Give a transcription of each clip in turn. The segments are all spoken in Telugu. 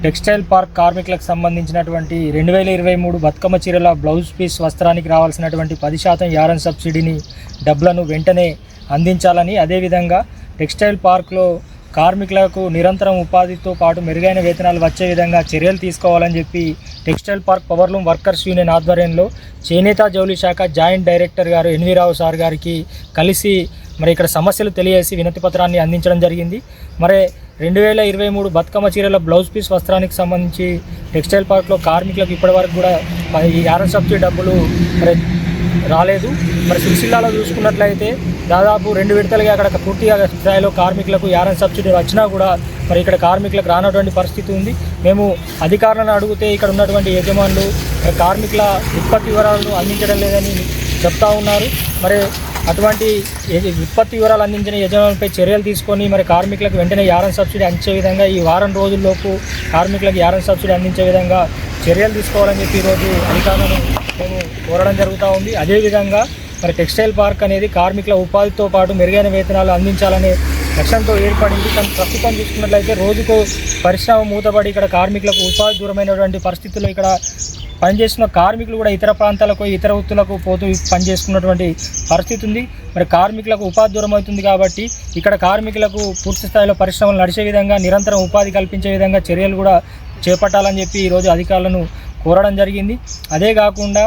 టెక్స్టైల్ పార్క్ కార్మికులకు సంబంధించినటువంటి 2023 బతుకమ్మ చీరల బ్లౌజ్ పీస్ వస్త్రానికి రావాల్సినటువంటి 10% యారన్ సబ్సిడీని డబ్బులను వెంటనే అందించాలని, అదేవిధంగా టెక్స్టైల్ పార్క్లో కార్మికులకు నిరంతరం ఉపాధితో పాటు మెరుగైన వేతనాలు వచ్చే విధంగా చర్యలు తీసుకోవాలని చెప్పి textile park powerloom workers union ఆధ్వర్యంలో చేనేత జౌళి శాఖ జాయింట్ డైరెక్టర్ గారు ఎన్వి రావు సార్ గారికి కలిసి ఇక్కడ సమస్యలు తెలియజేసి వినతి పత్రాన్ని అందించడం జరిగింది. 2023 బతుకమ్మ చీరల బ్లౌజ్ పీస్ వస్త్రానికి సంబంధించి టెక్స్టైల్ పార్క్లో కార్మికులకు ఇప్పటివరకు కూడా ఈ యారన్ సబ్సిడీ డబ్బులు రాలేదు. సిరిసిల్లాలో చూసుకున్నట్లయితే దాదాపు 2 విడతలుగా అక్కడ పూర్తిగా స్థాయిలో కార్మికులకు యారన్ సబ్సిడీ వచ్చినా కూడా ఇక్కడ కార్మికులకు రానటువంటి పరిస్థితి ఉంది. మేము అధికారులను అడిగితే ఇక్కడ ఉన్నటువంటి యజమానులు కార్మికుల ఉత్పత్తి వివరాలను అందించడం లేదని చెప్తా ఉన్నారు. అటువంటి ఉత్పత్తి వివరాలు అందించిన యజమానులపై చర్యలు తీసుకొని కార్మికులకు వెంటనే యారన్ సబ్సిడీ అందించే విధంగా ఈ వారం రోజుల్లోపు కార్మికులకు యారన్ సబ్సిడీ అందించే విధంగా చర్యలు తీసుకోవాలని చెప్పి ఈరోజు అధికారులను మేము కోరడం జరుగుతూ ఉంది. అదేవిధంగా టెక్స్టైల్ పార్క్ అనేది కార్మికుల ఉపాధితో పాటు మెరుగైన వేతనాలు అందించాలనే లక్ష్యంతో ఏర్పడింది. కానీ ప్రస్తుతం చూసుకున్నట్లయితే రోజుకు పరిశ్రమ మూతపడి ఇక్కడ కార్మికులకు ఉపాధి దూరమైనటువంటి పరిస్థితుల్లో ఇక్కడ పనిచేస్తున్న కార్మికులు కూడా ఇతర ప్రాంతాలకు ఇతర వృత్తులకు పోతూ పనిచేసుకున్నటువంటి పరిస్థితి ఉంది. కార్మికులకు ఉపాధి దూరం అవుతుంది కాబట్టి ఇక్కడ కార్మికులకు పూర్తి స్థాయిలో పరిశ్రమలు నడిచే విధంగా నిరంతరం ఉపాధి కల్పించే విధంగా చర్యలు కూడా చేపట్టాలని చెప్పి ఈరోజు అధికారులను కోరడం జరిగింది. అదే కాకుండా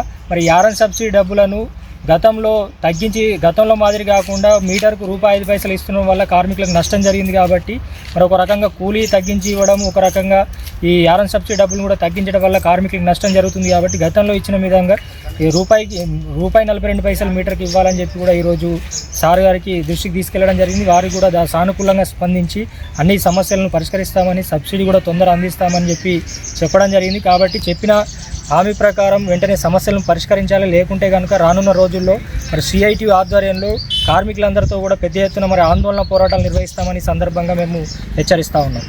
యారన్ సబ్సిడీ డబ్బులను గతంలో మాదిరి కాకుండా మీటర్కు ₹5 ఇస్తున్న వల్ల కార్మికులకు నష్టం జరిగింది కాబట్టి ఒక రకంగా కూలీ తగ్గించి ఇవ్వడం, ఒక రకంగా ఈ యారన్ సబ్సిడీ డబ్బులు కూడా తగ్గించడం వల్ల కార్మికులకు నష్టం జరుగుతుంది. కాబట్టి గతంలో ఇచ్చిన విధంగా ₹42 మీటర్కి ఇవ్వాలని చెప్పి కూడా ఈరోజు సార్ గారికి దృష్టికి తీసుకెళ్లడం జరిగింది. వారికి కూడా సానుకూలంగా స్పందించి అన్ని సమస్యలను పరిష్కరిస్తామని, సబ్సిడీ కూడా తొందర అందిస్తామని చెప్పి చెప్పడం జరిగింది. కాబట్టి చెప్పిన హామీ ప్రకారం వెంటనే సమస్యలను పరిష్కరించాలి. లేకుంటే కనుక రానున్న రోజుల్లో సిఐటి ఆధ్వర్యంలో కార్మికులందరితో కూడా పెద్ద ఎత్తున ఆందోళన పోరాటాలు నిర్వహిస్తామని సందర్భంగా మేము హెచ్చరిస్తూ ఉన్నాం.